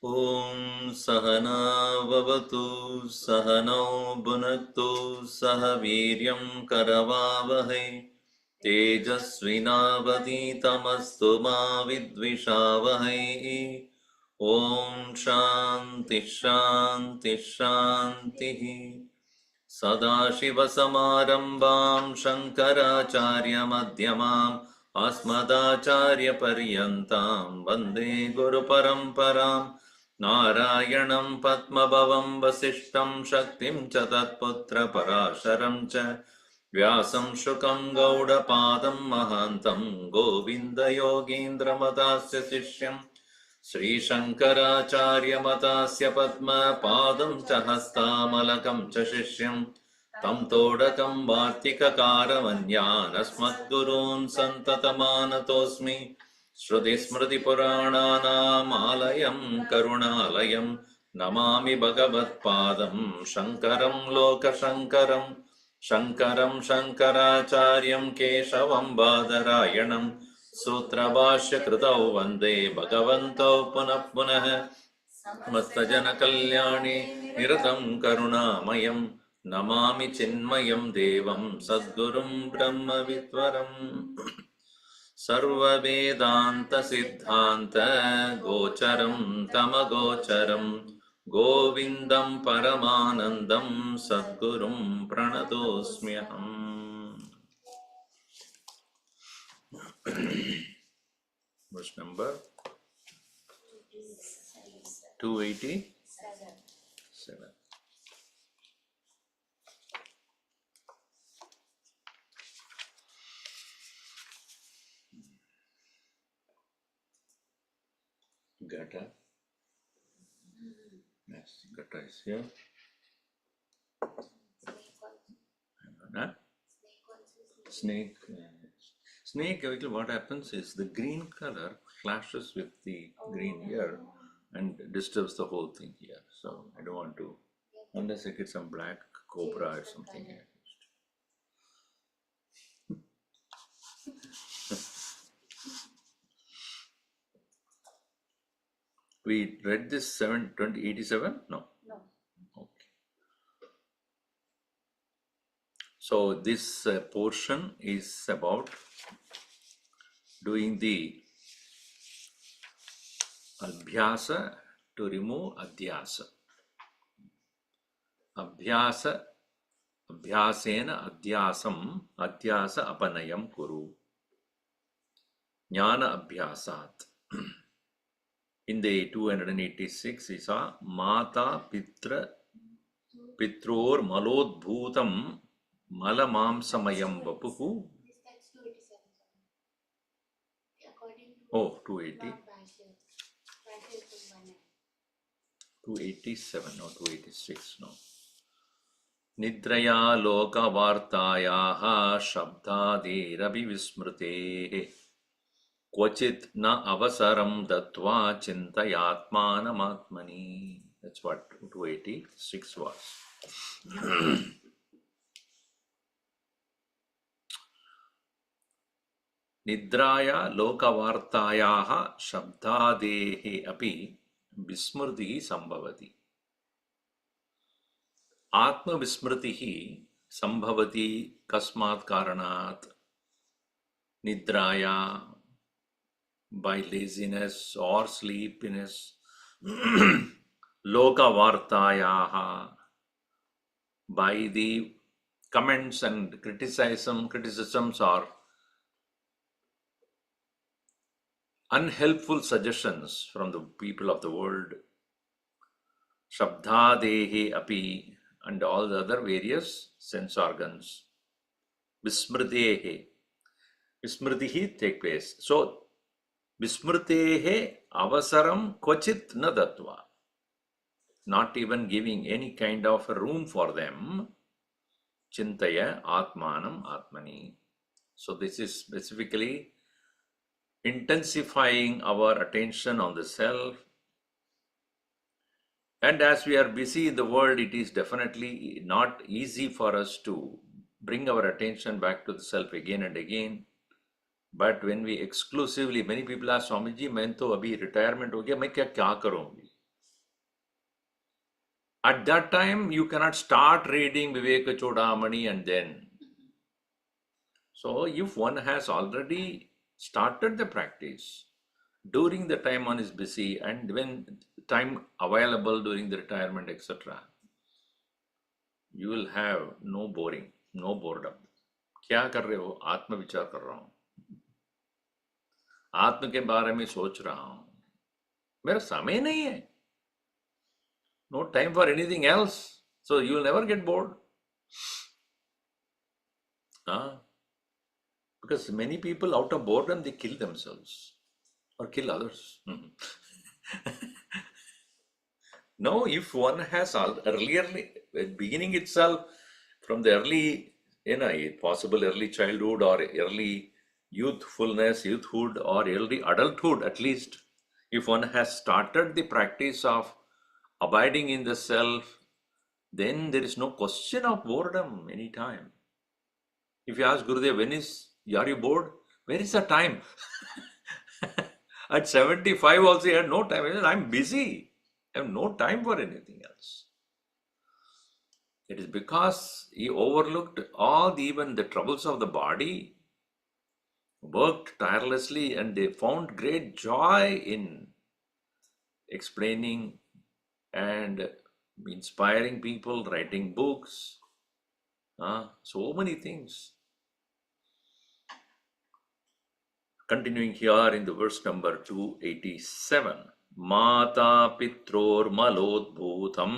Om Sahana Vavatu Sahano Bhunaktu Sah Viryam Karavavahai Tejasvinavaditamastu ma vidvishavahai. Om Shanti Shanti Shanti. Sadashivasamarambam Shankaracharya Madhyamam Asmadacharya Paryantam Vande Guru Paramparam Narayanam Padmabhavam Vasishtam Shaktim cha Tatputra Parasharam cha Vyasam Shukam Gaudapadam Mahantam Govinda Yogindra Matasya Sishyam Sri Shankaracharya Matasya Padma Padam cha Hastamalakam cha Shishyam Tam Todakam Vartika Karavanyan Asmat Gurun Santatamanatosmi Shruti Smriti Purananam Alayam Karunalayam Namami Bhagavat Padam Shankaram Loka Shankaram Shankaram Shankaracharyam Keshavam Badarayanam Sutrabhashya Kritau Vande Bhagavantau Punah Punah Mastajana Kalyani Niratam Karunamayam Namami Chinmayam Devam Sadgurum Brahma Vitvaram Sarva Vedanta Siddhanta Gocharam Tamagocharam Govindam Paramanandam Sadgurum Pranatosmyaham. Verse number 287. Gata. Yes, Gata is here. Snake. Snake, what happens is the green color clashes with the green here and disturbs the whole thing here. So I don't want to, unless I get some black cobra or something here. We read this 2087? No. Okay. So this portion is about doing the abhyasa to remove adhyasa. Abhyasena adhyasa apanayam kuru. Jnana abhyasat. In the 286 is a Mata Pitror Malodbhutam Malamamsamayam Vapuhu. Oh, 280. 287, no, 286, no. Nidraya loka vartayaha shabdadirabi vismritehe Kvachit na avasaram datva chintayatmanamatmani. That's what 286 was. Nidraya lokavartayaha shabdadehe api vismrtihi sambhavati. Atma vismrtihi sambhavati kasmat karanat nidraya, by laziness or sleepiness. Lokavartayaha, by the comments and criticisms or unhelpful suggestions from the people of the world. Shabdadehe api, and all the other various sense organs. Vismrtehe, vismrtihi take place. So Vismrtehe avasaram kvachit na datva. Not even giving any kind of a room for them. Chintaya atmanam atmani. So this is specifically intensifying our attention on the self. And as we are busy in the world, it is definitely not easy for us to bring our attention back to the self again and again. But when we exclusively, many people ask Swamiji, मैं तो अभी retirement हो गया, मैं क्या करूँगी? At that time, you cannot start reading Vivekachoodamani and then. So, if one has already started the practice, during the time one is busy and when time available during the retirement, etc., you will have no boring, no boredom. क्या कर रहे हो? आत्म विचार कर रहा हूँ, आत्म के बारे में सोच रहा हूँ, मेरा समय नहीं है, no time for anything else, so you will never get bored. Because many people out of boredom they kill themselves or kill others. No, if one has earlier beginning itself from the early, possible early childhood or early youthhood or early adulthood at least, if one has started the practice of abiding in the self, then there is no question of boredom anytime. If you ask Gurudev, are you bored? Where is the time? At 75 also he had no time. He said, I'm busy. I have no time for anything else. It is because he overlooked even the troubles of the body, worked tirelessly, and they found great joy in explaining and inspiring people, writing books, so many things. Continuing here in the verse number 287. Mata pitror malodbhutam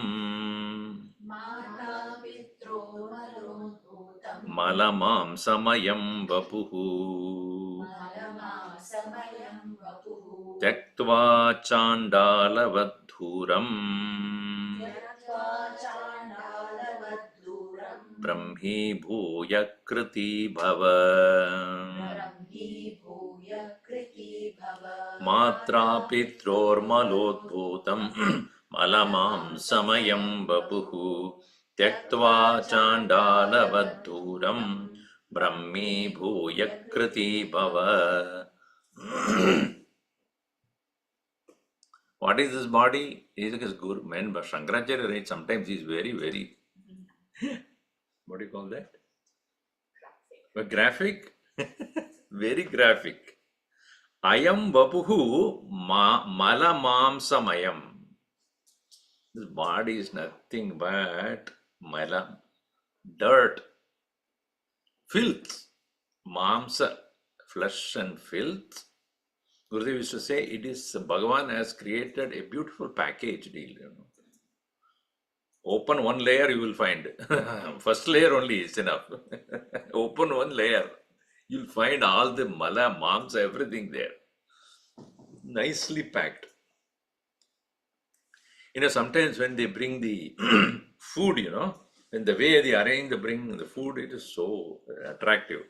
malamam samayam vapuhu tyaktva chandalavadhuram brahmi bhuya kriti bhava Matra pitror malodbhutam malamam samayam vapuhu tyaktva chandalavadhuram brahmi bhuya kriti bhava. What is this body? Is Guru man, but Shankaracharya writes sometimes he is very, very what do you call that? Graphic? Very graphic. Ayam vapuhu malamamsamayam. This body is nothing but mala, dirt, filth, mamsa, flesh and filth. Gurudev used to say it is Bhagavan has created a beautiful package deal. Open one layer, you will find. First layer only is enough. Open one layer, you'll find all the mala, mamsa, everything there. Nicely packed. Sometimes when they bring the food, when the way they arrange bring the food, it is so attractive.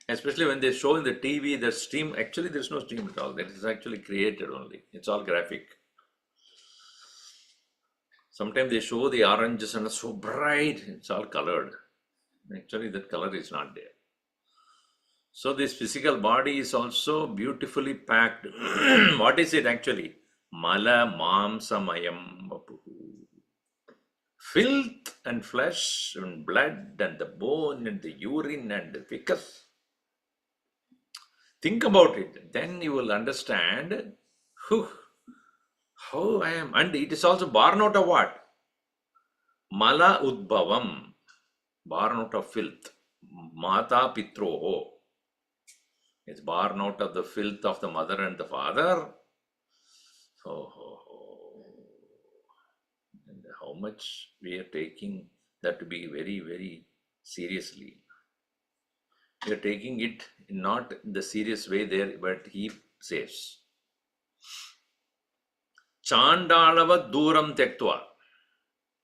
Especially when they show in the TV, the steam, actually there's no steam at all. That is actually created only. It's all graphic. Sometimes they show the oranges and it's so bright, it's all colored. Actually, that color is not there. So this physical body is also beautifully packed. What is it actually? Mala mamsamayam vapuhu. Filth and flesh and blood and the bone and the urine and the ficus. Think about it. Then you will understand how I am. And it is also born out of what? Mala udbhavam. Born out of filth. Mata pitroho. It's born out of the filth of the mother and the father. And how much we are taking that to be very, very seriously. We are taking it not the serious way there, but he says, Chandalava Duram Tektva.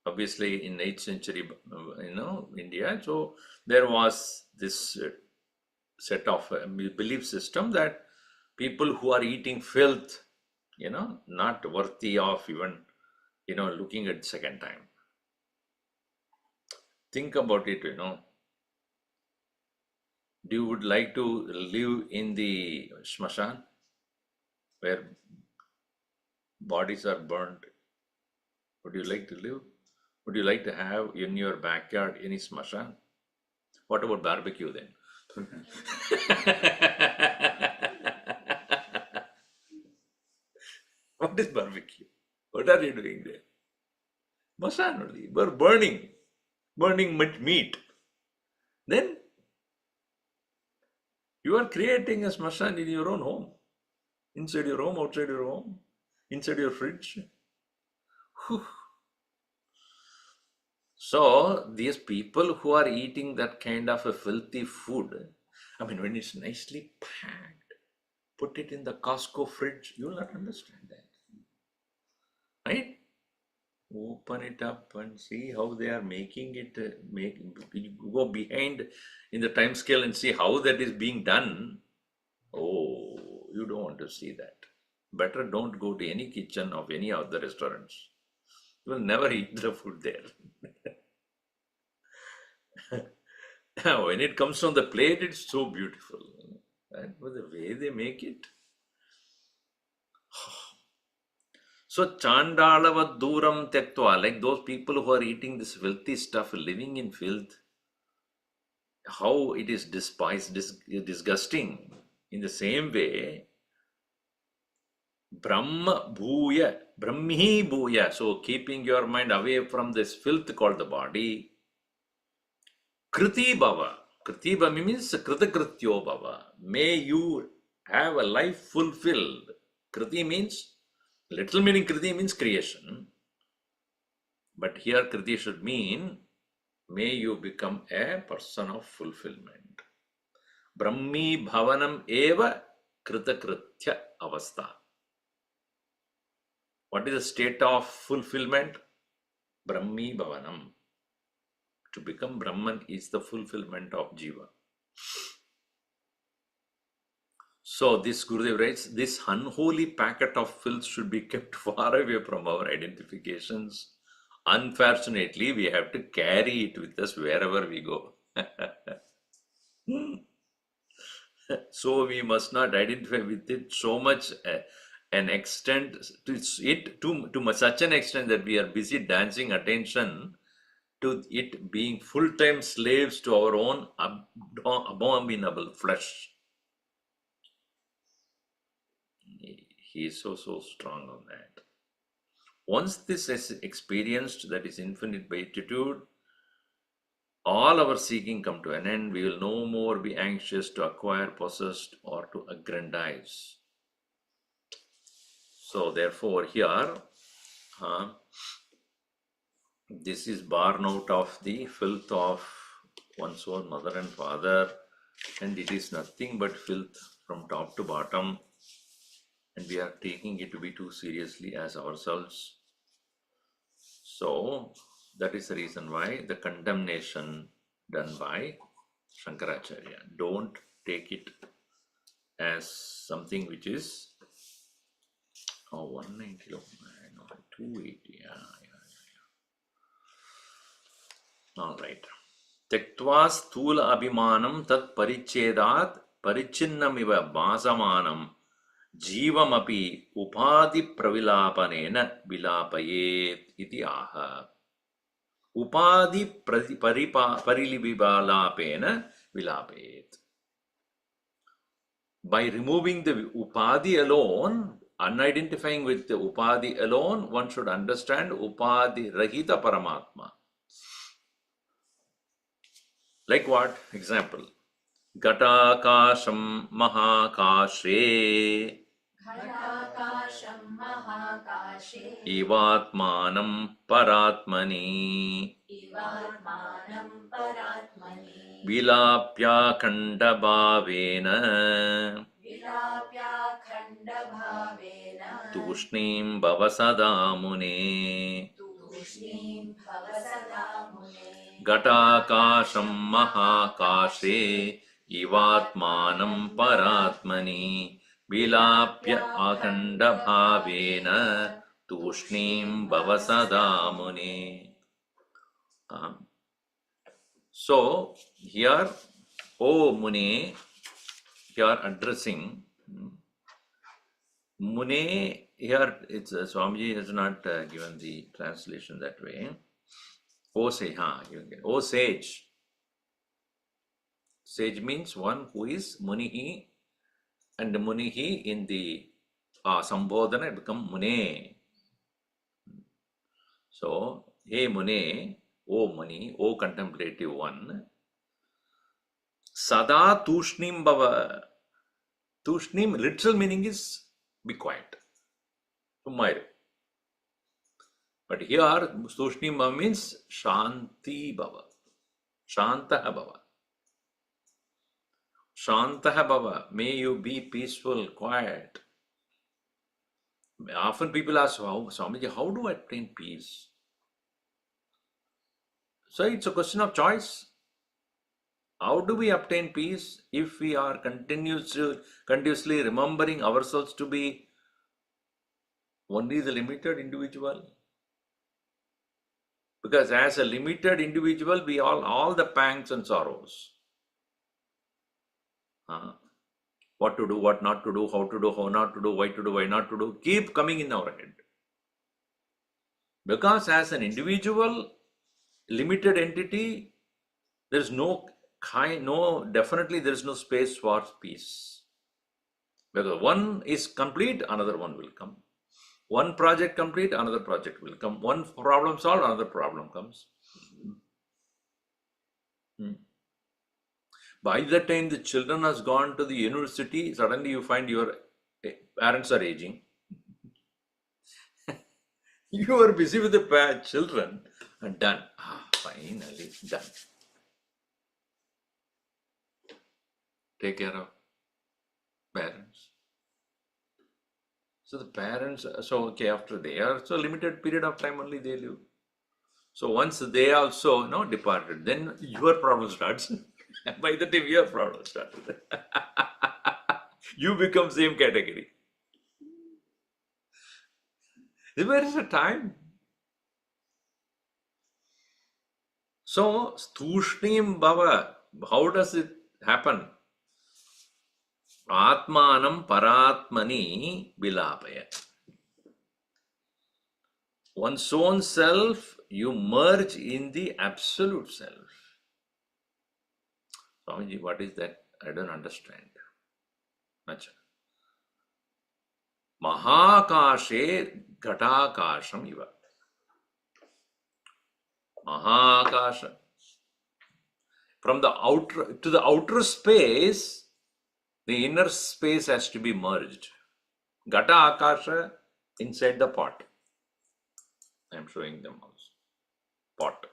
Obviously, in 8th century, India, so there was this set of belief system that people who are eating filth, not worthy of even, looking at second time. Think about it, Do you would like to live in the shmashan where bodies are burnt? Would you like to live? Would you like to have in your backyard any smashan? What about barbecue then? What is barbecue? What are you doing there? Smashan only. We're burning meat. Then you are creating a smashan in your own home. Inside your home, outside your home, inside your fridge. Whew. So these people who are eating that kind of a filthy food, I mean, when it's nicely packed, put it in the Costco fridge, you will not understand that. Right? Open it up and see how they are making it. You go behind in the time scale and see how that is being done. Oh, you don't want to see that. Better don't go to any kitchen of any other restaurants. You will never eat the food there. When it comes on the plate, it's so beautiful. And the way they make it. So Chandalava Duram Tektva, like those people who are eating this filthy stuff, living in filth, how it is despised, disgusting. In the same way, Brahma Bhuya, Brahmi Bhuya, so keeping your mind away from this filth called the body, Kriti Bhava. Kriti Bhava means Kritakrityo Bhava. May you have a life fulfilled. Kriti means, little meaning Kriti means creation. But here Kriti should mean, may you become a person of fulfillment. Brahmi Bhavanam Eva Kritakritya Avastha. What is the state of fulfillment? Brahmi Bhavanam. To become Brahman is the fulfillment of Jiva. So this Gurudev writes, this unholy packet of filth should be kept far away from our identifications. Unfortunately, we have to carry it with us wherever we go. So we must not identify with it so much an extent to such an extent that we are busy dancing attention to it being full-time slaves to our own abominable flesh. He is so strong on that. Once this is experienced, that is infinite beatitude, all our seeking come to an end. We will no more be anxious to acquire, possess, or to aggrandize. So therefore here, this is born out of the filth of one's own mother and father, and it is nothing but filth from top to bottom, and we are taking it to be too seriously as ourselves. So that is the reason why the condemnation done by Shankaracharya. Don't take it as something which is 190, 280, All right. Tektva sthula abhimanam tat parichedat parichinnamiva bhasamanam जीवम अपि उपाधि प्रविलापनेन विलापयेत इति आह. उपाधि परिलिविलापेन विलापयेत. By removing the upadhi alone, unidentifying with the upadhi alone, one should understand upadhi rahita paramatma. Like what? Example. Ghatakasham mahakashe Ivatmanam paratmani Vilapya khanda bhavena Tushnim bhavasada mune. Ghatakasham mahakashe Ivatmanam paratmani Vilapya akhanda bhavena Tushnim bhavasada mune. So here, O Mune, you are addressing. Mune here it's Swamiji has not given the translation that way. O sage, O sage. Sage means one who is Munihi, and Munihi in the Sambodhana it become Mune. So, hey Mune, O Muni, O contemplative one, Sada Tushnim Bhava. Tushnim, literal meaning is be quiet. Summa. But here, Tushnim Bhava means Shanti Bhava. Shantaha Bhava. Shantaha Bhava. May you be peaceful, quiet. Often people ask, Swamiji, how do I attain peace? So it's a question of choice. How do we obtain peace if we are continuously remembering ourselves to be only the limited individual? Because as a limited individual, we all the pangs and sorrows. What to do, what not to do, how not to do, why to do, why not to do, keep coming in our head. Because as an individual, limited entity, there is definitely there is no space for peace. Because one is complete, another one will come. One project complete, another project will come. One problem solved, another problem comes. By the time the children has gone to the university, suddenly you find your parents are aging. You are busy with the children and done. Finally done. Take care of parents. So the parents, after they are so limited period of time only they live. So once they also departed, then your problem starts. By the time your problem starts, you become same category. Where is the time? So Tushnim Bhava, how does it happen? Atmanam Paratmani Vilapaya. One's own self, you merge in the absolute self. Swamiji, what is that? I don't understand. Acha. Mahakashe Ghatakasham Iva. Mahakasha. From the outer to the outer space, the inner space has to be merged. Gata Akasha inside the pot. I am showing them also. Pot.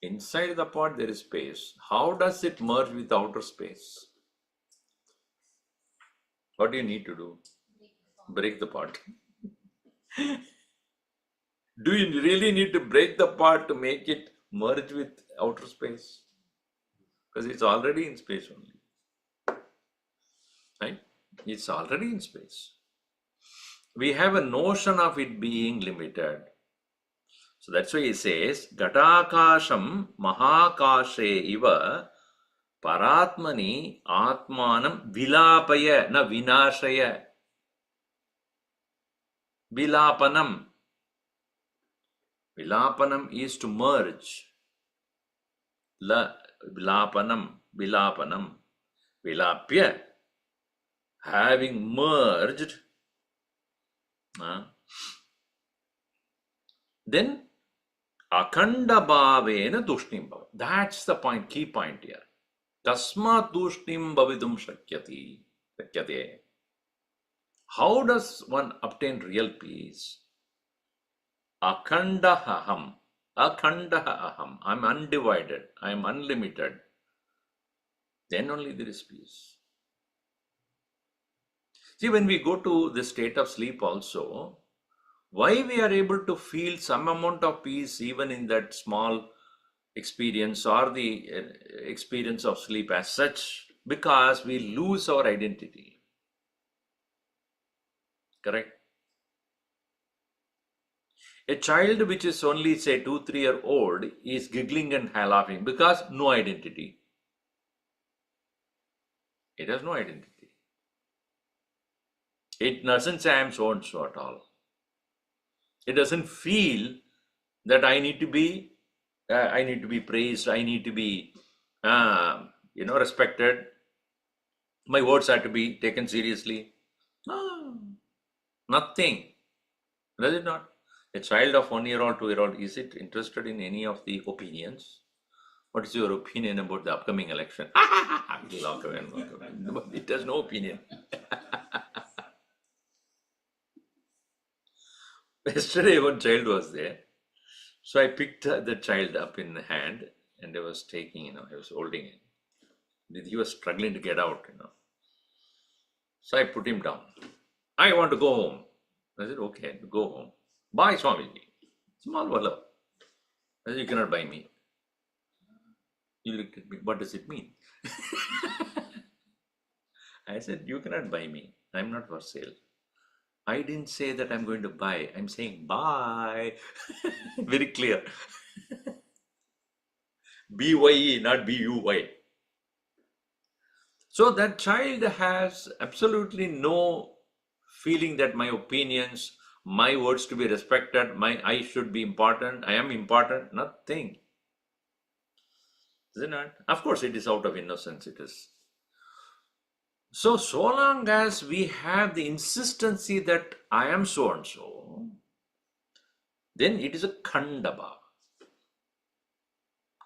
Inside the pot there is space. How does it merge with outer space? What do you need to do? Break the pot. Do you really need to break the pot to make it merge with outer space? Because it's already in space only. Right? It's already in space. We have a notion of it being limited. So that's why he says, Ghatakasham Mahakashe Iva Paratmani Atmanam Vilapaya na Vinashaya. Vilapanam. Vilapanam is to merge. Vilapanam. Vilapya. Having merged, then Akhanda Bhavena Tushnim Bhava. That's the point, key point here. Tasma Tushnim Bhavidum Shakyate. How does one obtain real peace? Akhanda Aham. I'm undivided. I'm unlimited. Then only there is peace. See, when we go to the state of sleep also, why we are able to feel some amount of peace even in that small experience or the experience of sleep as such? Because we lose our identity. Correct? A child which is only say 2-3 years old is giggling and laughing because no identity. It has no identity. It doesn't say I am so and so at all. It doesn't feel that I need to be praised, I need to be respected. My words are to be taken seriously. No, nothing. Does it not? A child of 1 year old, 2 year old, is it interested in any of the opinions? What is your opinion about the upcoming election? Walk away and walk away. No, it has no opinion. Yesterday, one child was there. So I picked the child up in the hand and I was taking, I was holding him. He was struggling to get out. So I put him down. I want to go home. I said, okay, go home. Bye, Swamiji. Small wallow. I said, you cannot buy me. He looked at me, what does it mean? I said, you cannot buy me. I'm not for sale. I didn't say that I'm going to buy. I'm saying bye. Very clear. B-Y-E, not B-U-Y. So that child has absolutely no feeling that my opinions, my words to be respected, I should be important, I am important, nothing. Is it not? Of course, it is out of innocence, it is. So long as we have the insistency that I am so and so, then it is a Khandabhava.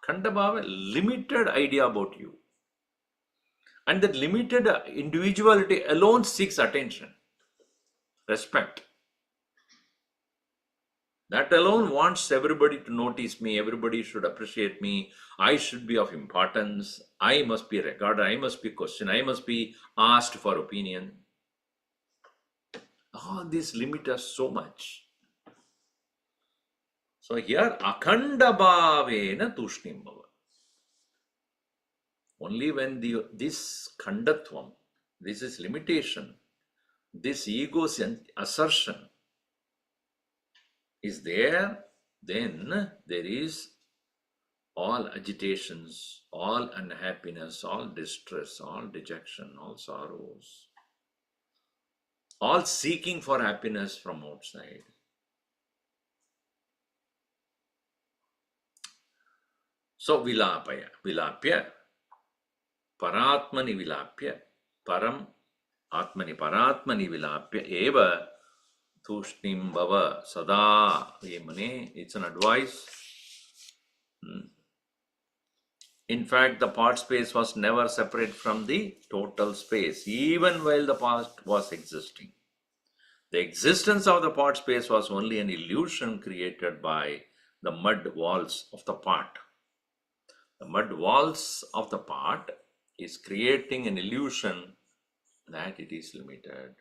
Khandabhava, limited idea about you. And that limited individuality alone seeks attention, respect. That alone wants everybody to notice me, everybody should appreciate me, I should be of importance, I must be regarded, I must be questioned, I must be asked for opinion. All these limit us so much. So here, akhandabhavena tushnim bhava. Only when this khandatvam, this is limitation, this ego's assertion is there, then there is all agitations, all unhappiness, all distress, all dejection, all sorrows, all seeking for happiness from outside. So vilapya, paratmani vilapya, param atmani paratmani vilapya eva tushnim bhava sada. It's an advice. In fact, the part space was never separate from the total space, even while the part was existing. The existence of the part space was only an illusion created by the mud walls of the part. The mud walls of the part is creating an illusion that it is limited.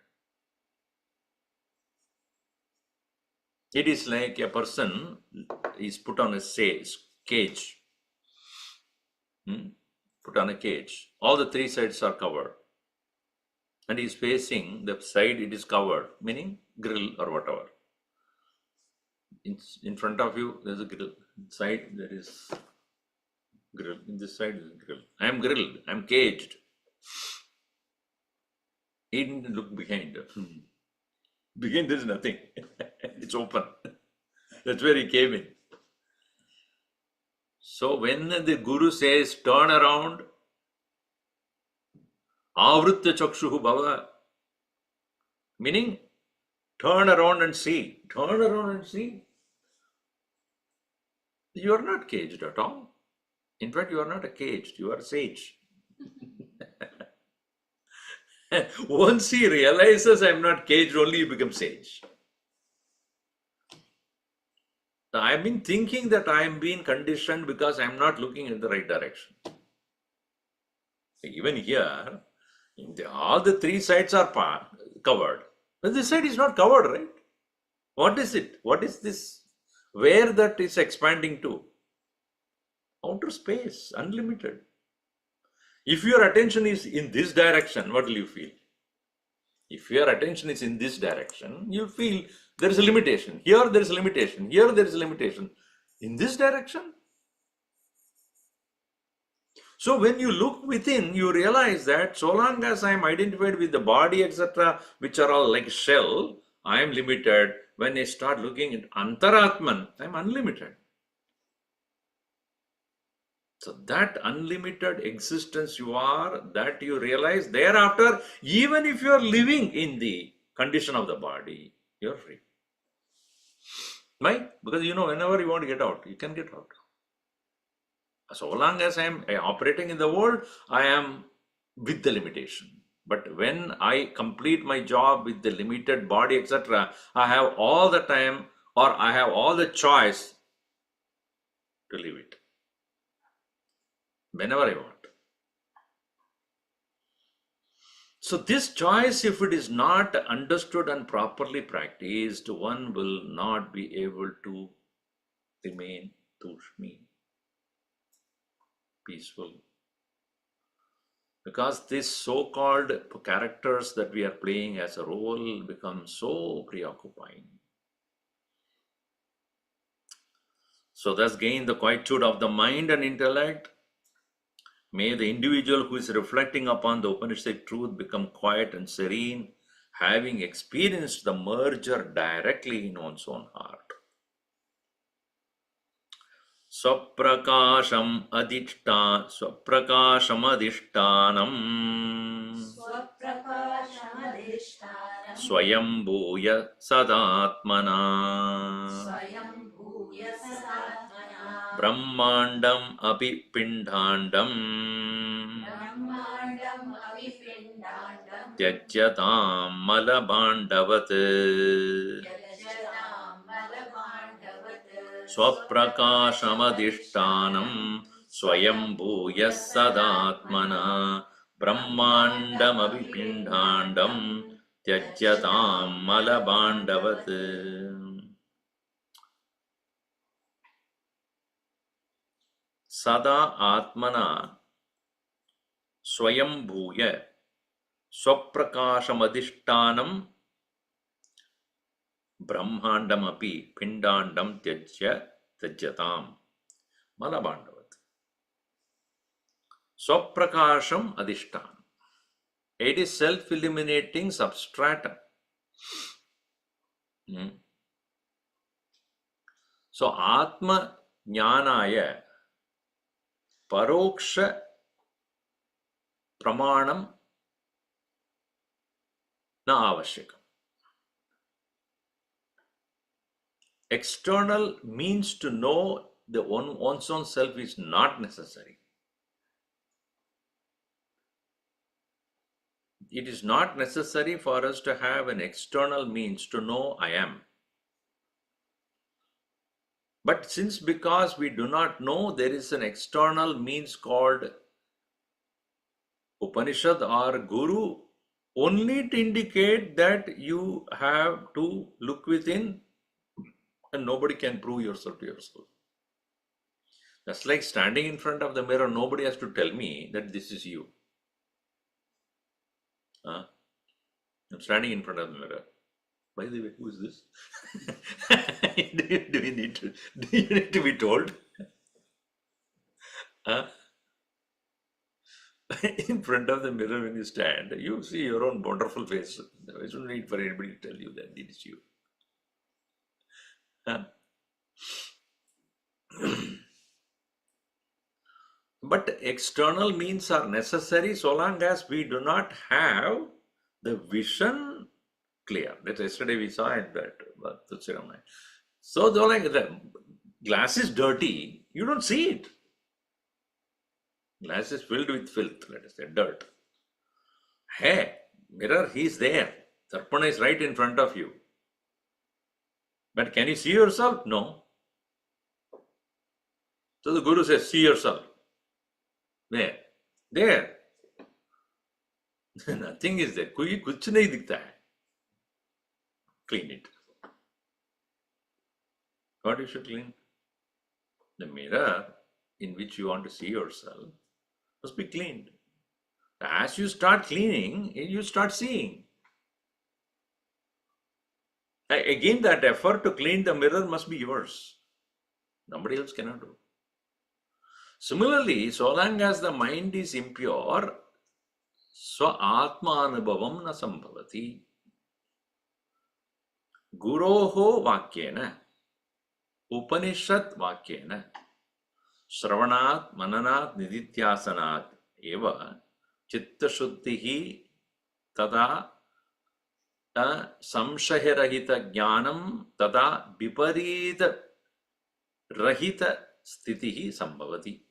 It is like a person is put on a cage. Put on a cage. All the three sides are covered. And he is facing the side it is covered, meaning grill or whatever. In front of you, there is a grill. Inside, there is grill. In this side is a grill. I am grilled. I am caged. He didn't look behind. Behind, there is nothing. It's open. That's where he came in. So when the Guru says, turn around, avritya chakshuhu bhava, meaning turn around and see. Turn around and see. You are not caged at all. In fact, you are not a caged, you are a sage. Once he realizes I am not caged, only you become sage. I have been thinking that I am being conditioned because I am not looking in the right direction. Even here, all the three sides are covered. But this side is not covered, right? What is it? What is this? Where that is expanding to? Outer space, unlimited. If your attention is in this direction, what will you feel? If your attention is in this direction, you'll feel there is a limitation. Here there is a limitation. Here there is a limitation. In this direction? So when you look within, you realize that so long as I am identified with the body, etc., which are all like shell, I am limited. When I start looking at Antaratman, I am unlimited. So that unlimited existence you are, that you realize, thereafter, even if you are living in the condition of the body, you are free. Why? Because whenever you want to get out, you can get out. So long as I am operating in the world, I am with the limitation. But when I complete my job with the limited body, etc., I have all the time, or I have all the choice to leave it whenever I want. So this choice, if it is not understood and properly practiced, one will not be able to remain tushmi, peaceful. Because these so-called characters that we are playing as a role become so preoccupying. So thus gain the quietude of the mind and intellect. May the individual who is reflecting upon the Upanishadic truth become quiet and serene, having experienced the merger directly in one's own heart. Swaprakasham adishtanam Swayambhuya Sadatmana Brahmandam Api Pindandam Tyajyatam Malabandavat Swaprakashamadishtanam Swayambhuya Sadatmana Brahmandam Api Pindandam Tyajyatam Malabandavat. Sada Atmana Swayambhuya Swaprakashamadishtanam Brahmandamapi Pindandam Tyajyatam Malabandavat. Swaprakasham Adishtan. It is self-illuminating substratum. So Atma Jnanaya Paroksha Pramanam Na Avashyakam. External means to know the one's own self is not necessary. It is not necessary for us to have an external means to know I am. But because we do not know, there is an external means called Upanishad or Guru only to indicate that you have to look within and nobody can prove yourself to yourself. That's like standing in front of the mirror. Nobody has to tell me that this is you. I'm standing in front of the mirror. By the way, who is this? do you need to be told? In front of the mirror when you stand, you see your own wonderful face. There is no need for anybody to tell you that it is you. But external means are necessary so long as we do not have the vision clear. That yesterday we saw it that ceremony. So though like the glass is dirty, you don't see it. Glass is filled with filth, let us say, dirt. Hey, mirror, he's there. Darpana is right in front of you. But can you see yourself? No. So the Guru says, see yourself. Where? There. Nothing is there. कोई कुछ नहीं दिखता है. Clean it. What you should clean? The mirror in which you want to see yourself must be cleaned. As you start cleaning, you start seeing. Again, that effort to clean the mirror must be yours. Nobody else cannot do. Similarly, so long as the mind is impure, swa atma anubhavam na sambhavati. Guroho vakyena, Upanishad vakyena, Shravanat, Mananat, Nididhyasanat eva chitta shuddhihi tada samshahirahita jnanam tada viparita rahita sthitihi sambhavati.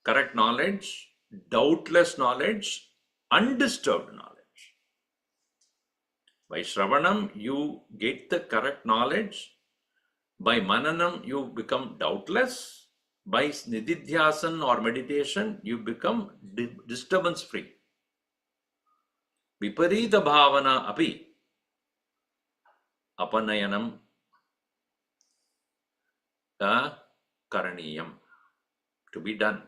Correct knowledge, doubtless knowledge, undisturbed knowledge. By Shravanam, you get the correct knowledge. By Mananam, you become doubtless. By Nididhyasan or meditation, you become disturbance free. Viparita bhavana api apanayanam karaniyam, to be done.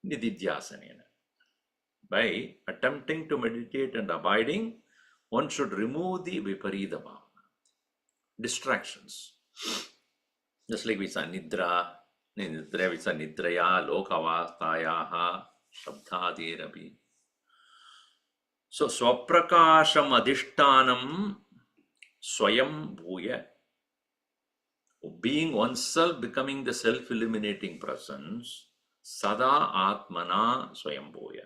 Nididhyasanena. By attempting to meditate and abiding, one should remove the viparita bhavana, distractions. Just like we saw nidra, we saw nidraya, lokavastayaha, shabdadirapi. So, swaprakasham adhishtanam swayam bhuya. Being oneself, becoming the self-illuminating presence, sada atmana swayam bhuya.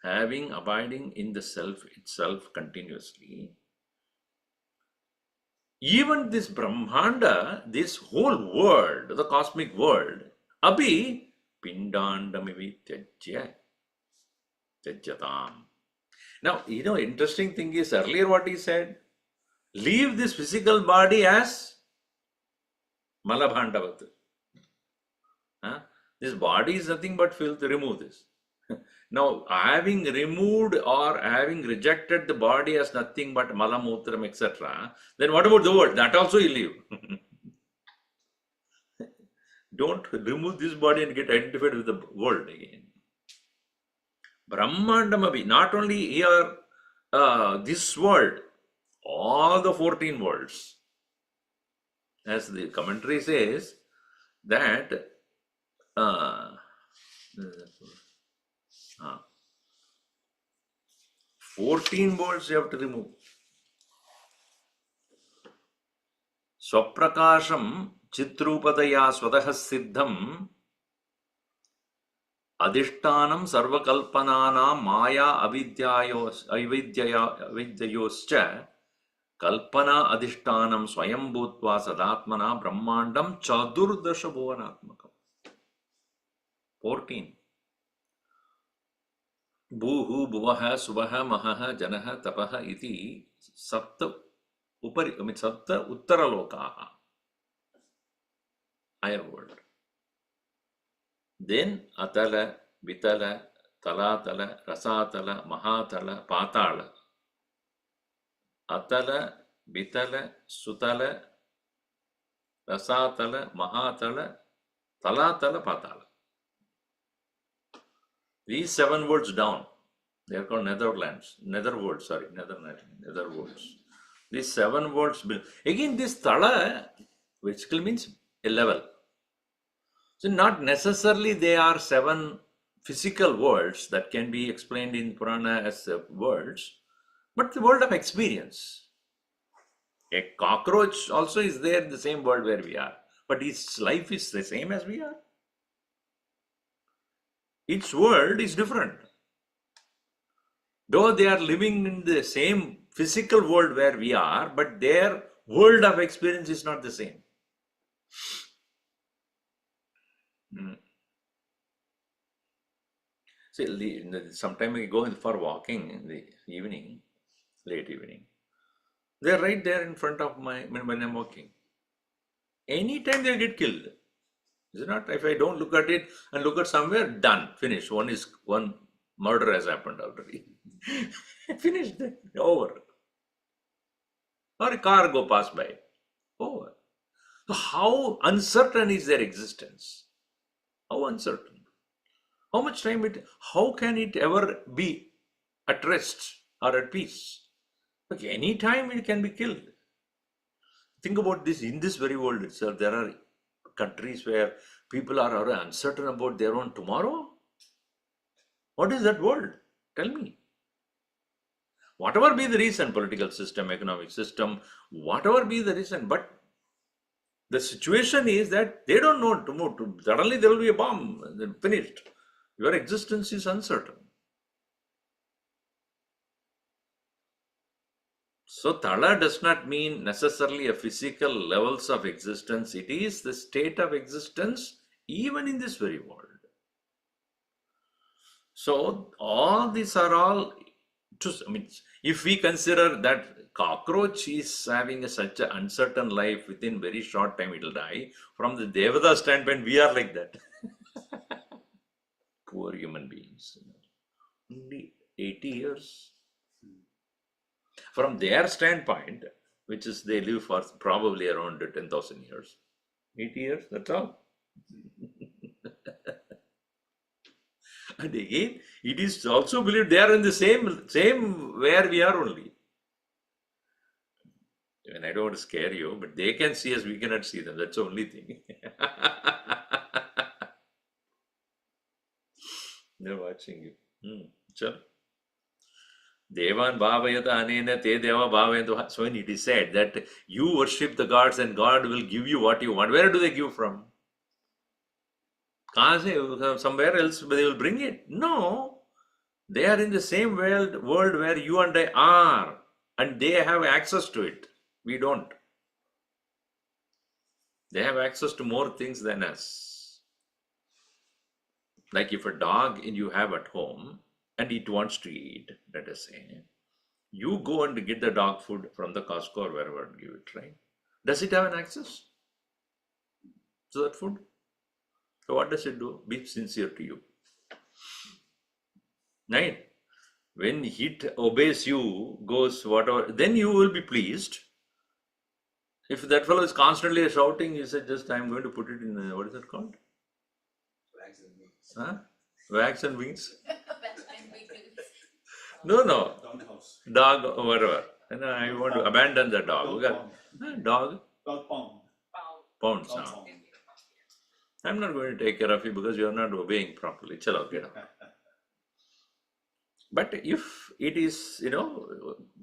Having, abiding in the self itself continuously. Even this Brahmanda, this whole world, the cosmic world, abhi pindandamivi tyajyatam. Now, interesting thing is earlier what he said, leave this physical body as malabhandavat. This body is nothing but filth, remove this. Now, having removed or having rejected the body as nothing but malamutram, etc., then what about the world? That also you leave. Don't remove this body and get identified with the world again. Brahmandamavi, not only here, this world, all the 14 worlds. As the commentary says, that 14 words you have to remove. Swaprakasham chitrupadaya swadaha siddham adhishtanam sarvakalpananam maya avidyayoscha kalpana adhishtanam swayam bhutva sadatmana brahmandam chadurdasha bhuvanatmakam. 14. Bhuhu bhuvaha suvaha mahaha janaha tapaha iti sapta upari, sapta uttara lokaha, higher world. Then atala, vitala, talatala, rasatala, mahatala, patala. Atala, vitala, sutala, rasatala, mahatala, talatala, patala. These 7 words down, they are called netherworlds. These 7 words, again this tala, which means a level. So not necessarily they are 7 physical worlds that can be explained in Purana as words, but the world of experience. A cockroach also is there in the same world where we are, but its life is the same as we are. Its world is different. Though they are living in the same physical world where we are, but their world of experience is not the same. See, sometime we go for walking in the evening, late evening. They're right there in front of when I'm walking. Anytime they'll get killed. Is it not? If I don't look at it and look at somewhere, done, finished. One murder has happened already. Finished, over. Or a car go pass by, over. So how uncertain is their existence? How uncertain? How much time how can it ever be at rest or at peace? Okay, any time it can be killed. Think about this, in this very world itself, there are countries where People are uncertain about their own tomorrow. What is that world? Tell me. Whatever be the reason, political system, economic system, whatever be the reason, but the situation is that they don't know tomorrow. Suddenly there will be a bomb, then finished. Your existence is uncertain. So Tala does not mean necessarily a physical levels of existence. It is the state of existence even in this very world. So all these are all, if we consider that cockroach is having such an uncertain life, within very short time it will die. From the Devata standpoint, we are like that. Poor human beings. Only 80 years. From their standpoint, which is they live for probably around 10,000 years. 80 years, that's all. And again, it is also believed they are in the same where we are only. And I don't want to scare you, but they can see us, we cannot see them. That's the only thing. They're watching you. Sure. Devan bhavayata anena te deva bhavayantu. So when it is said that you worship the gods and God will give you what you want, where do they give from? Somewhere else they will bring it. No. They are in the same world where you and I are, and they have access to it. We don't. They have access to more things than us. Like if a dog you have at home and it wants to eat, let us say, you go and get the dog food from the Costco or wherever and give it, right? Does it have an access to that food? So what does it do? Be sincere to you. Right? When it obeys you, goes whatever, then you will be pleased. If that fellow is constantly shouting, he said, just I'm going to put it in, what is it called? Wax and wings. Huh? Wax and wings? No. Doghouse. Dog, whatever. And I want to abandon the dog. Dog? Dog pound. Pounds. Dog Huh? pound. I'm not going to take care of you because you are not obeying properly. Chalo, get out. But if it is,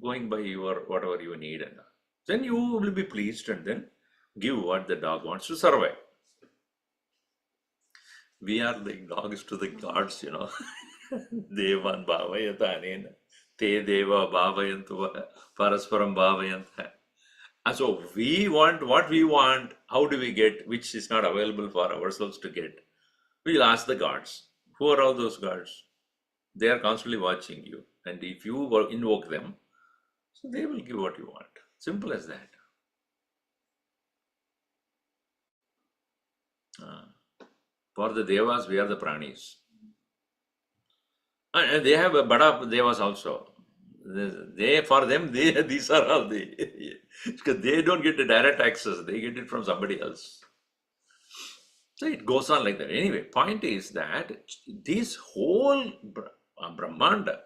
going by your whatever you need, and then you will be pleased and then give what the dog wants to survive. We are like dogs to the gods, Devan bhavayata anena te deva bhavayantu parasparam bhavayanta. And so we want what we want. How do we get, which is not available for ourselves to get? We will ask the gods. Who are all those gods? They are constantly watching you. And if you invoke them, so they will give what you want. Simple as that. For the devas, we are the pranis. And they have bada devas also. For them, these are all because they don't get the direct access. They get it from somebody else. So it goes on like that. Anyway, point is that this whole Brahmanda,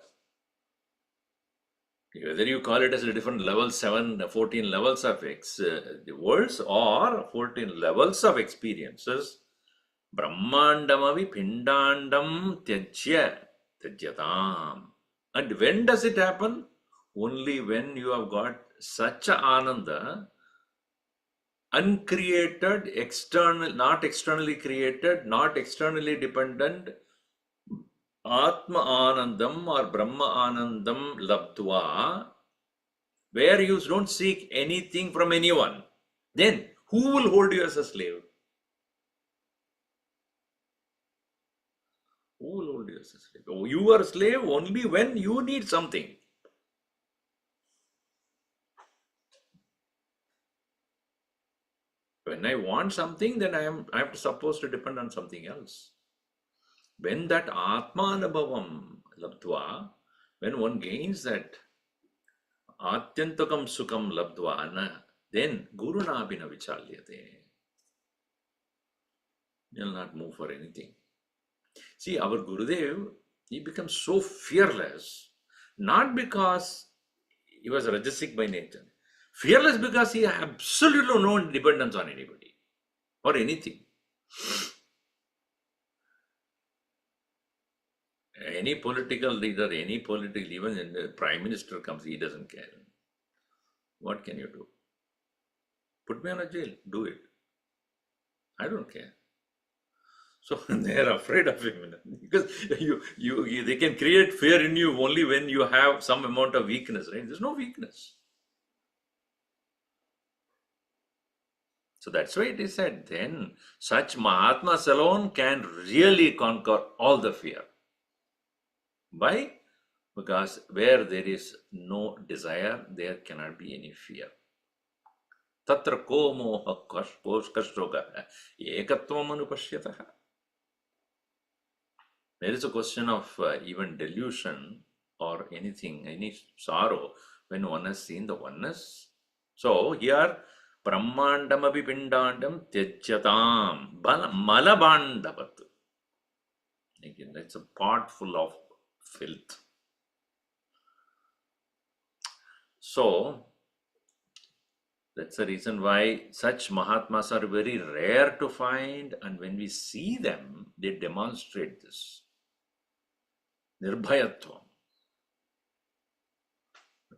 whether you call it as a different level, 14 levels of the worlds or 14 levels of experiences, Brahmandamavi Pindandam Tyajyatam. And when does it happen? Only when you have got such a ananda, uncreated, external, not externally created, not externally dependent, Atma Anandam or Brahma Anandam Labdva, where you don't seek anything from anyone, then who will hold you as a slave? Who will hold you as a slave? Oh, you are a slave only when you need something. When I want something, then I am supposed to depend on something else. When that Atmanabhavam Labdva, when one gains that Atyantakam Sukam Labdva, then Guruna Bina Vichalyate. He will not move for anything. See, our Gurudev, he becomes so fearless, not because he was rajasic by nature. Fearless because he had absolutely no dependence on anybody or anything. Any political leader, even when the prime minister comes, he doesn't care. What can you do? Put me on a jail. Do it. I don't care. So they are afraid of him because they can create fear in you only when you have some amount of weakness, right? There's no weakness. So that's why it is said, then such Mahatmas alone can really conquer all the fear. Why? Because where there is no desire, there cannot be any fear. Tatra ko moha kashtoga ekatvam anupashyatah. There is a question of even delusion or anything, any sorrow, when one has seen the oneness. So here, Brahmandam api pindandam tyajyatam malabandavat. Again, that's a pot full of filth. So, that's the reason why such Mahatmas are very rare to find, and when we see them, they demonstrate this. Nirbhayatvam.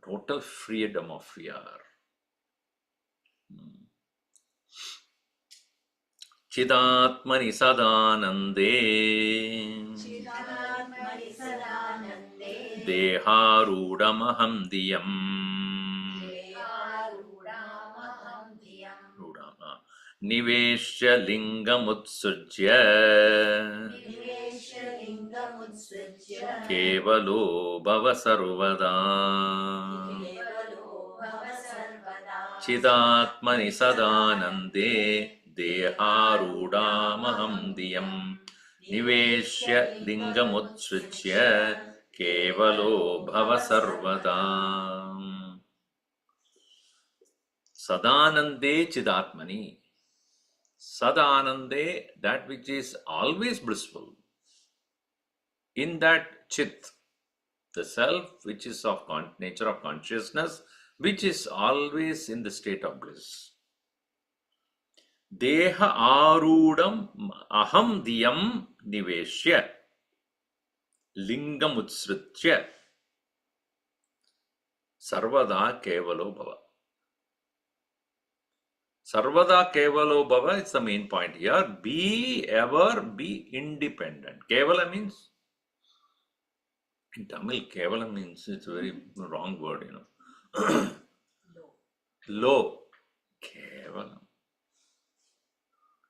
Total freedom of fear. Chidatmani sadanande deharudamaham diyam niveshya lingamutsujya kevalo bhava sarvada. Chidatmani sadanande deharudamaham diyam niveshya lingamutsujya kevalo bhava sarvada. Sadanande chidatmani. Sadanande, that which is always blissful. In that chit, the self which is of nature of consciousness, which is always in the state of bliss. Deha arudam aham diyam niveshya lingam utsritya sarvada kevalo bhava. Sarvada kevalo bhava is the main point here. Ever be independent. Kevala means, in Tamil, kevala means, it's a very wrong word, Low. Kevalam.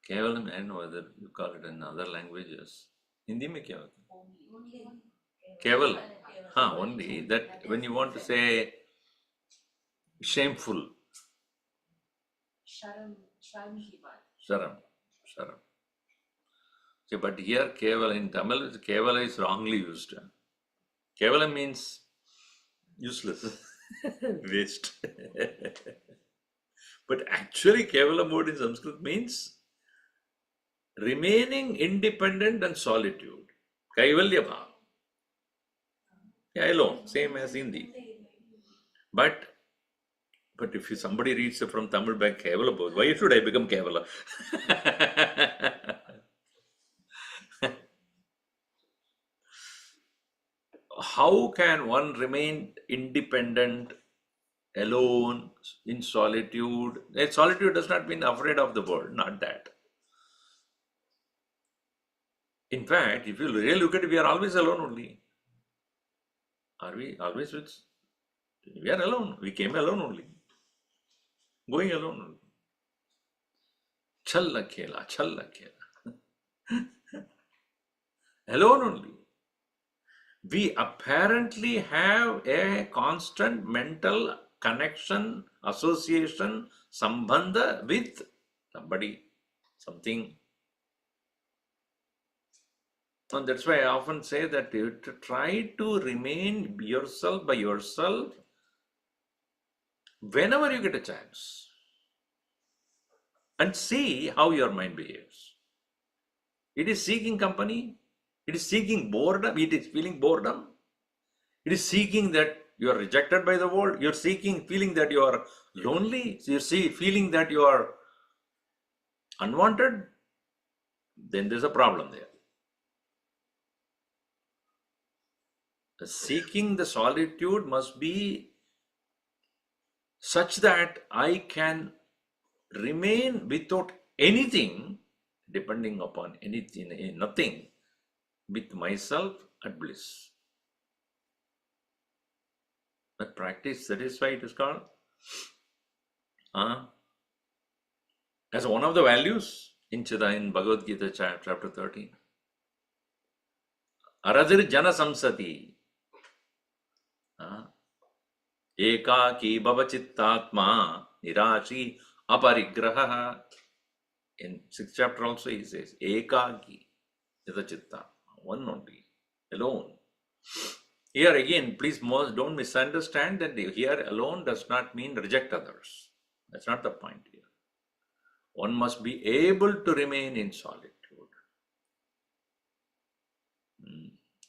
Kevalam, I don't know whether you call it in other languages. Hindi mein kya hota hai? Keval. Only that when you want to say shameful. Sharam. So, but here Kevala in Tamil, Kevala is wrongly used. Kevala means useless, waste. But actually Kevala word in Sanskrit means remaining independent and solitude. Kaivalya bhava. Yeah, alone, same as Hindi. But if somebody reads from Tamil back Kevala both, why should I become Kevala? How can one remain independent, alone, in solitude? Solitude does not mean afraid of the world, not that. In fact, if you really look at it, we are always alone only. Are we always with? We are alone. We came alone only. Going alone only. Challa khela. Alone only. We apparently have a constant mental connection, association, sambandha with somebody, something. And that's why I often say that you to try to remain yourself by yourself whenever you get a chance. And see how your mind behaves. It is seeking company. It is seeking boredom. It is feeling boredom. It is seeking that you are rejected by the world. You're feeling that you are lonely. You're feeling that you are unwanted. Then there's a problem there. Seeking the solitude must be such that I can remain without anything, depending upon anything, nothing, with myself at bliss. That practice, that is why it is called as one of the values in Bhagavad Gita chapter 13. Aradir jana samsati. Ekaki bhavachittatma nirashi aparigraha. In 6th chapter also he says, Ekaki chitta, one only, alone. Here again, please don't misunderstand that here alone does not mean reject others. That's not the point here. One must be able to remain in solitude.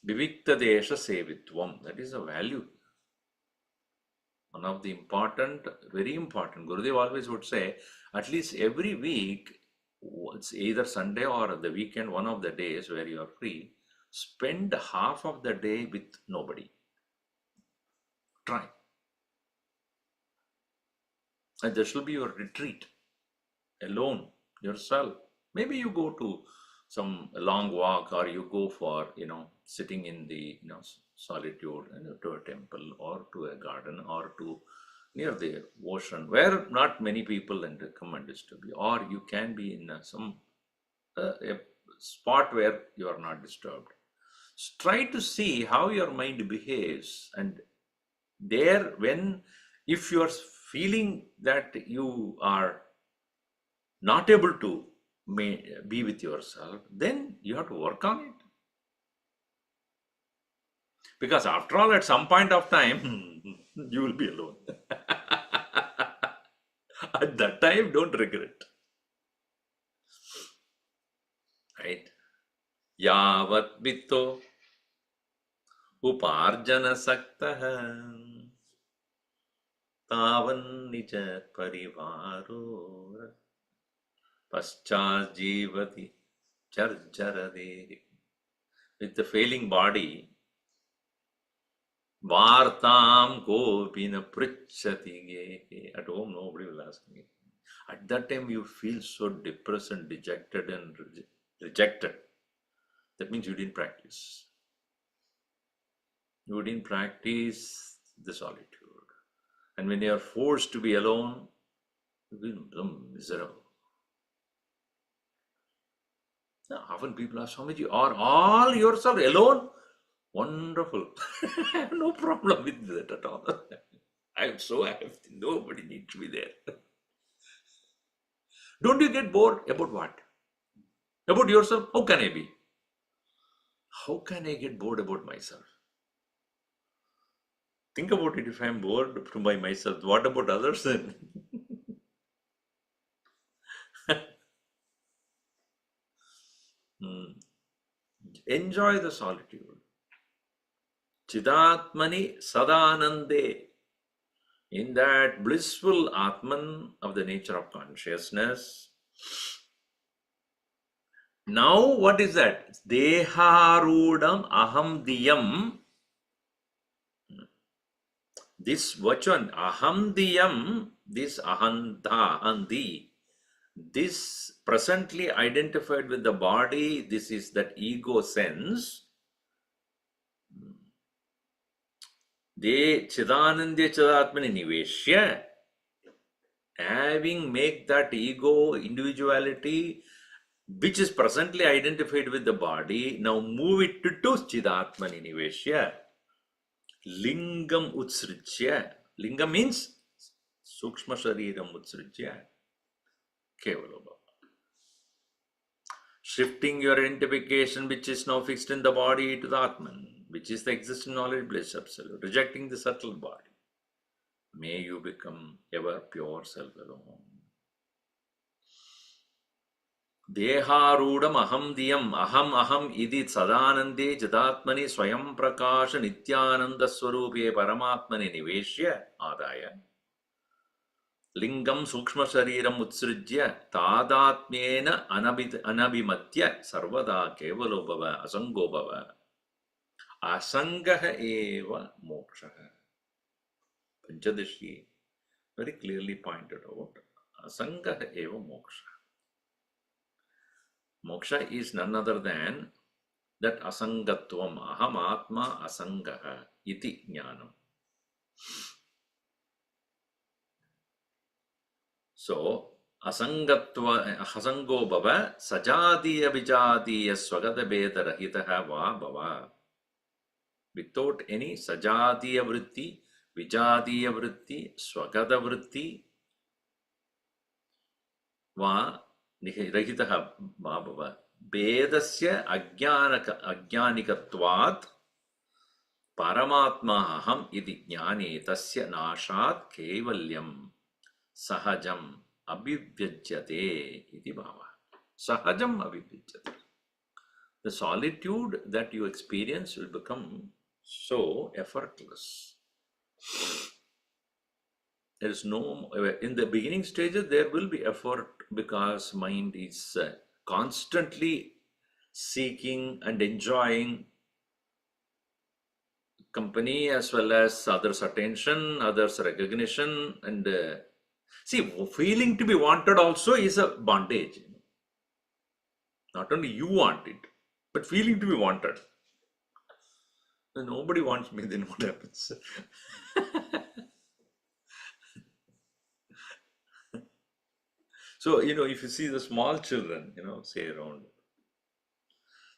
Vivikta desha sevitvam, that is a value. One of the important, very important, Gurudev always would say, at least every week, it's either Sunday or the weekend, one of the days where you are free, spend half of the day with nobody. Try. And this will be your retreat. Alone, yourself. Maybe you go to some long walk, or you go for, sitting in the, solitude, to a temple or to a garden or to near the ocean where not many people come and disturb you, or you can be in some a spot where you are not disturbed. Try to see how your mind behaves, and there, if you are feeling that you are not able to be with yourself, then you have to work on it. Because after all, at some point of time, you will be alone. At that time, don't regret. Right? Yavat bitto uparjana saktaha tavan nija parivaro paschas jivati charjarade. With the failing body, Vartam Gopina Prichati. At home, nobody will ask me. At that time, you feel so depressed and dejected and rejected. That means you didn't practice. You didn't practice the solitude. And when you are forced to be alone, you feel miserable. Now, often people ask, Swamiji, are all yourself alone? Wonderful. I have no problem with that at all. I am so happy. Nobody needs to be there. Don't you get bored? About what? About yourself? How can I be? How can I get bored about myself? Think about it. If I am bored by myself, what about others then? Enjoy the solitude. Chidatmani sadanande. In that blissful Atman of the nature of consciousness. Now, what is that? Deharudam aham diyam. This vachan, aham diyam, this ahanta, andi, this presently identified with the body, this is that ego sense. De chidanandya chidatmani niveshya, having make that ego individuality which is presently identified with the body, now move it to chidatmani niveshya, lingam utsrijya. Lingam means sukshma shariram utsrijya, kevala bhava. Shifting your identification which is now fixed in the body to the Atman, which is the existing knowledge bliss absolute, rejecting the subtle body. May you become ever pure self alone. Deharudam aham diyam, aham idi sadanande jadatmani swayam prakasha nityananda swarupe paramatmani niveshya adaya. Lingam sukshma shariram utsrijya tadatmyena anabimatya sarvada kevalo bhava asango bhava. Asangaha eva mokshaha. Panchadashi very clearly pointed out. Asangaha eva moksha. Moksha is none other than that asangatvam. Aham atma asangaha iti jnanam. So, asango bhava sajadiya vijadiya swagata beda rahitaha va bhava. Without any sajadiya vritti, vijadiya vritti, swagata vritti va rahitaha va bhava. Bedasya ajnanikatvat paramatma aham iti jnane tasya nashat kevalyam sahajam abhivyajyate iti bhava. Sahajam abhivyajyate. The solitude that you experience will become so effortless. There is no, in the beginning stages, there will be effort because mind is constantly seeking and enjoying company as well as others' attention, others' recognition, and see, feeling to be wanted also is a bondage. Not only you want it, but feeling to be wanted. When nobody wants me, then what happens? So, if you see the small children, say around,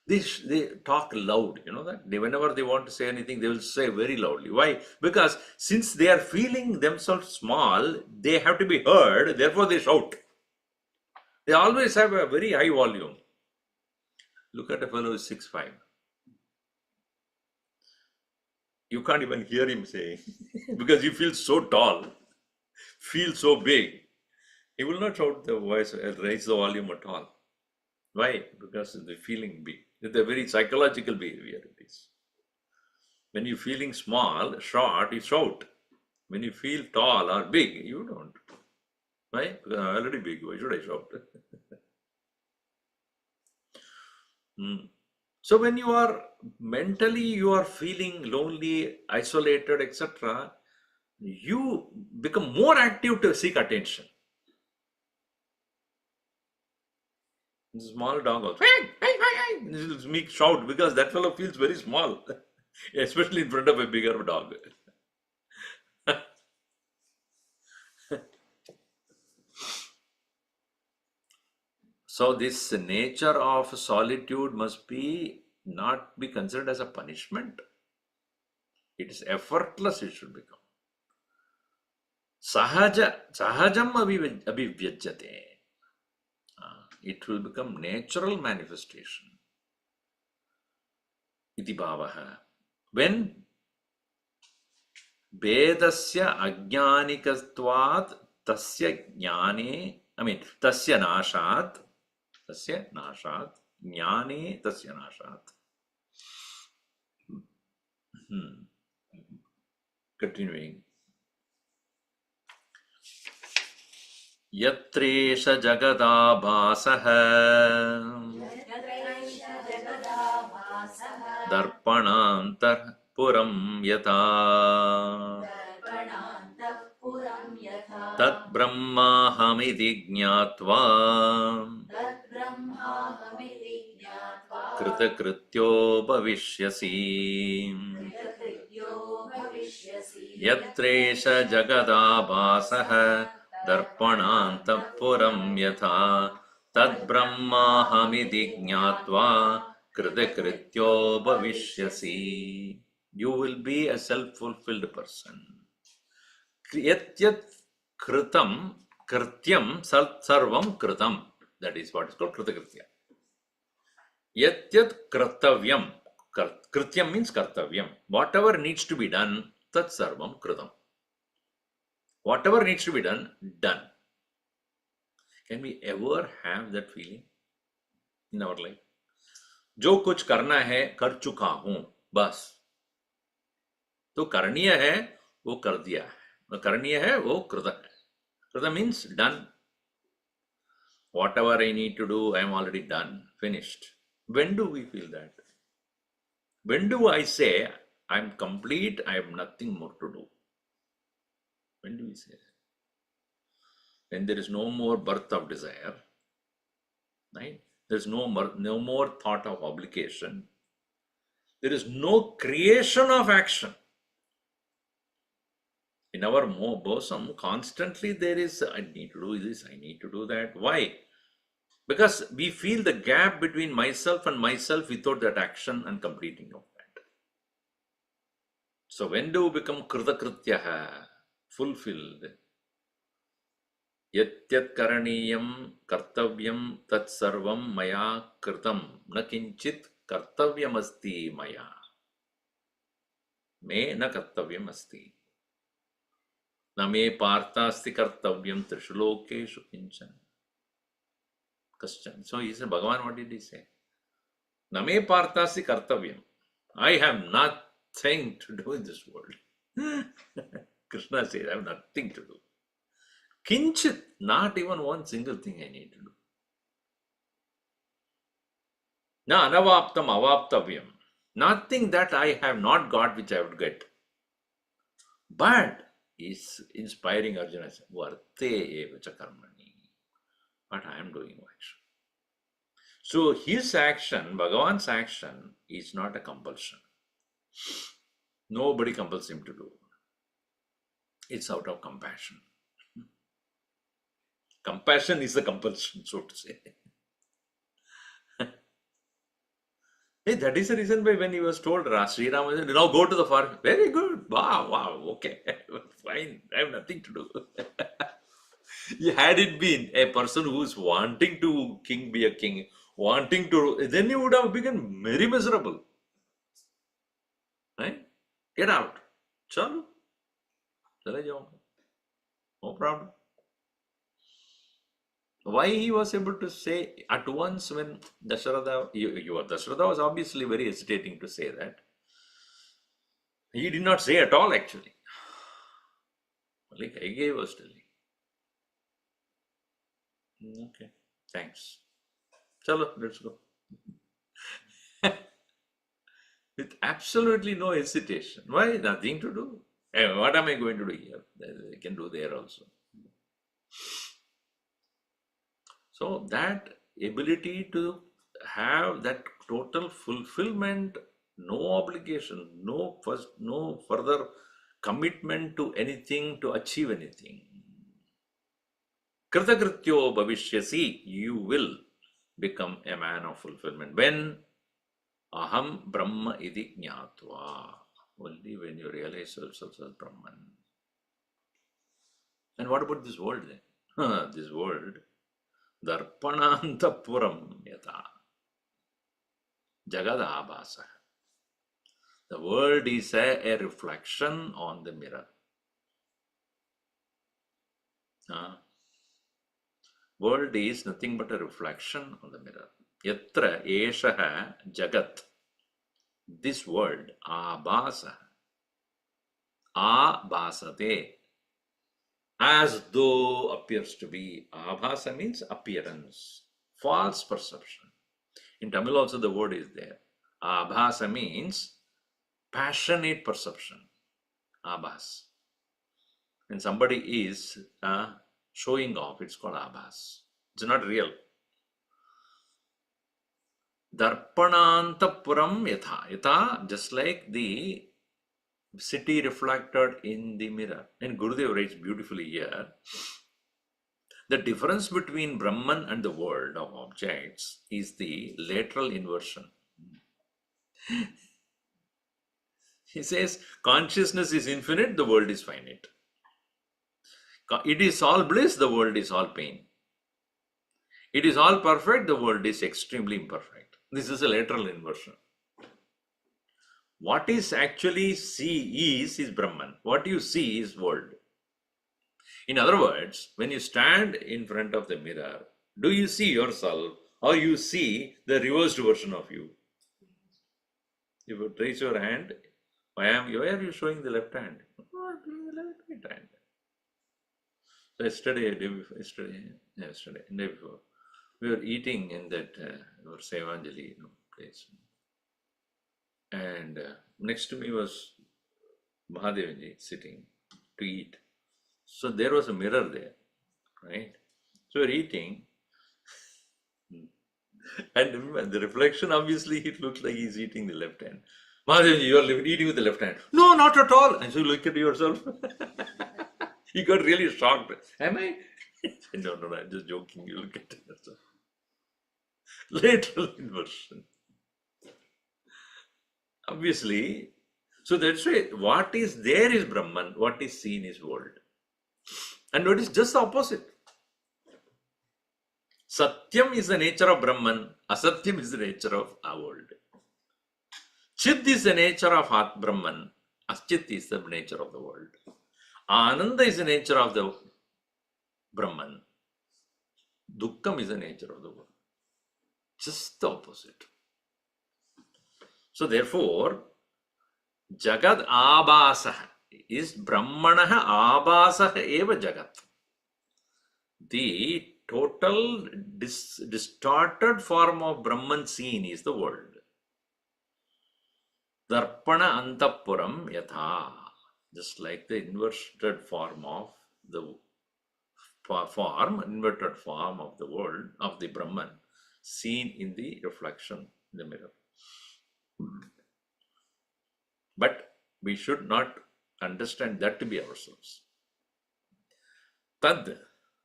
they talk loud, that whenever they want to say anything, they will say very loudly. Why? Because since they are feeling themselves small, they have to be heard, therefore they shout. They always have a very high volume. Look at a fellow who is 6'5". You can't even hear him saying because he feels so tall, feels so big. He will not shout the voice, raise the volume at all. Why? Because the feeling big. It's a very psychological behavior it is. When you're feeling small, short, you shout. When you feel tall or big, you don't. Why? Because I'm already big. Why should I shout? So when you are mentally, you are feeling lonely, isolated, etc., you become more active to seek attention. The small dog goes, hey, hey, hey, hey. This will make shout because that fellow feels very small, especially in front of a bigger dog. So this nature of solitude must not be considered as a punishment. It is effortless, it should become. Sahajam abhivyajyate. It will become natural manifestation. Iti bhavaha. When Vedasya ajnanikatvat tasya jnane, tasya nashat, jnane tasya nashat. Continuing. Yatresha jagadabhasaha darpanantar puram yata tat brahmahamiti jnatva kritakrityo bhavishyasi. Yatresha jagadabhasaha darpanantar puram yata tad brahmahamiti jnatva kritakrityo bhavishyasi. You will be a self-fulfilled person. Yat kritam krityam sarvam kritam. That is what is called kritakritya. Yat kritavyam. Krityam means kartavyam. Whatever needs to be done, tat sarvam kritam. Whatever needs to be done, done. Can we ever have that feeling in our life? जो कुछ करना है कर चुका हूं बस. तो करणीय है वो कर दिया है, करणीय है वो कृत है. Krita means done. Whatever I need to do, I am already done, finished. When do we feel that? When do I say I'm complete, I have nothing more to do? When do we say that? When there is no more birth of desire, right? There's no more thought of obligation. There is no creation of action. In our bosom, constantly there is, I need to do this, I need to do that. Why? Because we feel the gap between myself and myself without that action and completing of that. So when do we become kritakrityaha, fulfilled? Yatyat karaniyam kartavyam tat sarvam maya kritam na kinchit kartavyam asti maya. Me na kartavyam asti. Na me partasti kartavyam trishlokeshu kinchan. Kaschan. So he said, Bhagavan, what did he say? Na me partasti kartavyam. I have nothing to do in this world. Krishna says, I have nothing to do. Kinchit, not even one single thing I need to do. Na anavaptam avaptavyam. Nothing that I have not got which I would get. But is inspiring Arjuna. Varte evacha karmani. But I am doing action. So his action, Bhagavan's action, is not a compulsion. Nobody compels him to do. It's out of compassion. Compassion is a compulsion, so to say. Hey, that is the reason why when he was told, Sri Rama said, now go to the forest. Very good. Wow, okay. Fine. I have nothing to do. Had it been a person who is wanting to be a king, wanting to, then he would have become very miserable. Right? Get out. Chalo. Chale jao. No problem. Why he was able to say at once when Dasharatha, Dasharatha was obviously very hesitating to say that. He did not say at all actually. Only Kaikeyi was telling. Okay, thanks. Chalo, let's go. With absolutely no hesitation. Why? Nothing to do. Hey, what am I going to do here? I can do there also. So that ability to have that total fulfillment, no obligation, no further commitment to anything to achieve anything. Kritakrityo bhavishyasi, you will become a man of fulfillment. When aham brahma iti jnatva, only when you realize yourself as Brahman. And what about this world then? This world, darpanantapuram yata jagadabhasa. The world is a reflection on the mirror. World is nothing but a reflection on the mirror. Yatra eshaha jagat. This world, abhasa. Abhasate. As though appears to be. Abhasa means appearance. False perception. In Tamil also the word is there. Abhasa means passionate perception. Abhas. When somebody is showing off, it's called abhas. It's not real. Darpanantapuram yatha. Yatha, just like the city reflected in the mirror. And Gurudev writes beautifully here, the difference between Brahman and the world of objects is the lateral inversion. He says, consciousness is infinite, the world is finite. It is all bliss, the world is all pain. It is all perfect, the world is extremely imperfect. This is a lateral inversion. What is actually is Brahman. What you see is world. In other words, when you stand in front of the mirror, do you see yourself or you see the reversed version of you? If you raise your hand, why are you showing the left hand? Oh, I'm doing the right hand. So yesterday, day before, we were eating in that Sevanjali place. and next to me was Mahadevanji sitting to eat. So there was a mirror there, right? So we're eating, and the reflection, obviously, it looks like he's eating the left hand. Mahadevanji, you are eating with the left hand. No, not at all. And so you look at yourself. He got really shocked. Am I? No, I'm just joking. You look at yourself. Lateral inversion. Obviously, so that's why what is there is Brahman, what is seen is world. And what is just the opposite. Satyam is the nature of Brahman, Asatyam is the nature of our world. Chit is the nature of Brahman, Aschit is the nature of the world. Ananda is the nature of the Brahman, Dukkham is the nature of the world. Just the opposite. So therefore, Jagad Abhasah is Brahmanah Abhasah eva Jagat. The total distorted form of Brahman seen is the world. Darpana Antapuram Yatha. Just like the inverted form of the inverted form of the world, of the Brahman, seen in the reflection in the mirror. But we should not understand that to be ourselves. Tad,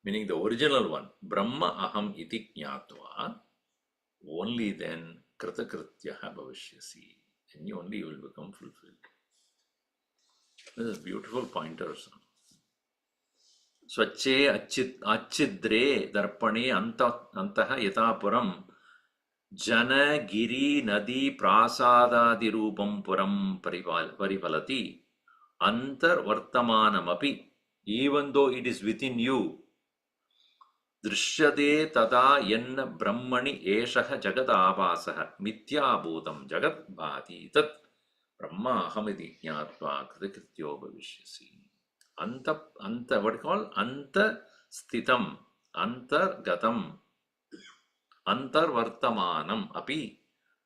meaning the original one, Brahma aham iti jnatva, only then kritakrityaha bhavishyasi, and only you will become fulfilled. This is beautiful pointers. Swache achidre darpane antaha yatapuram jana giri nadi prasadadi rupam puram parivalati antar vartamanamapi, even though it is within you, drishyade tada yenna brahmani eshaha jagat abhasaha mityabhutam jagat bhati tat brahma ahamiti jnatva kritakrityo bhavishyasi. Anta, what you call? Anta sthitam, antargatam, antarvartamanam api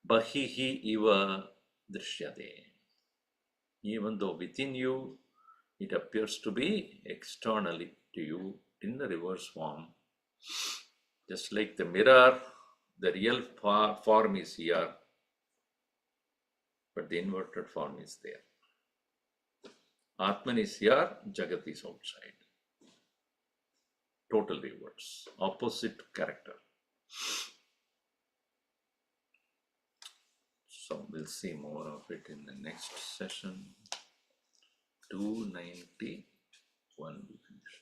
bahihi iva drishyate. Even though within you, it appears to be externally to you in the reverse form. Just like the mirror, the real form is here, but the inverted form is there. Atman is here, Jagat is outside. Total reverse, opposite character. So we'll see more of it in the next session. 291 we finish.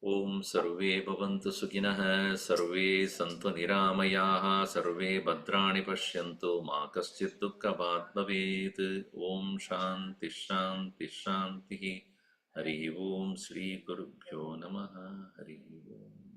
Om Sarve Bhavantu Sukhinah, Sarve Santu Niramayaha, Sarve Bhadrani Pashyantu, Ma Kaschit Dukkhabhat Bhavet. Om Shanti Shanti Shanti. Hari Om Sri Gurubhyo Namaha. Hari Om.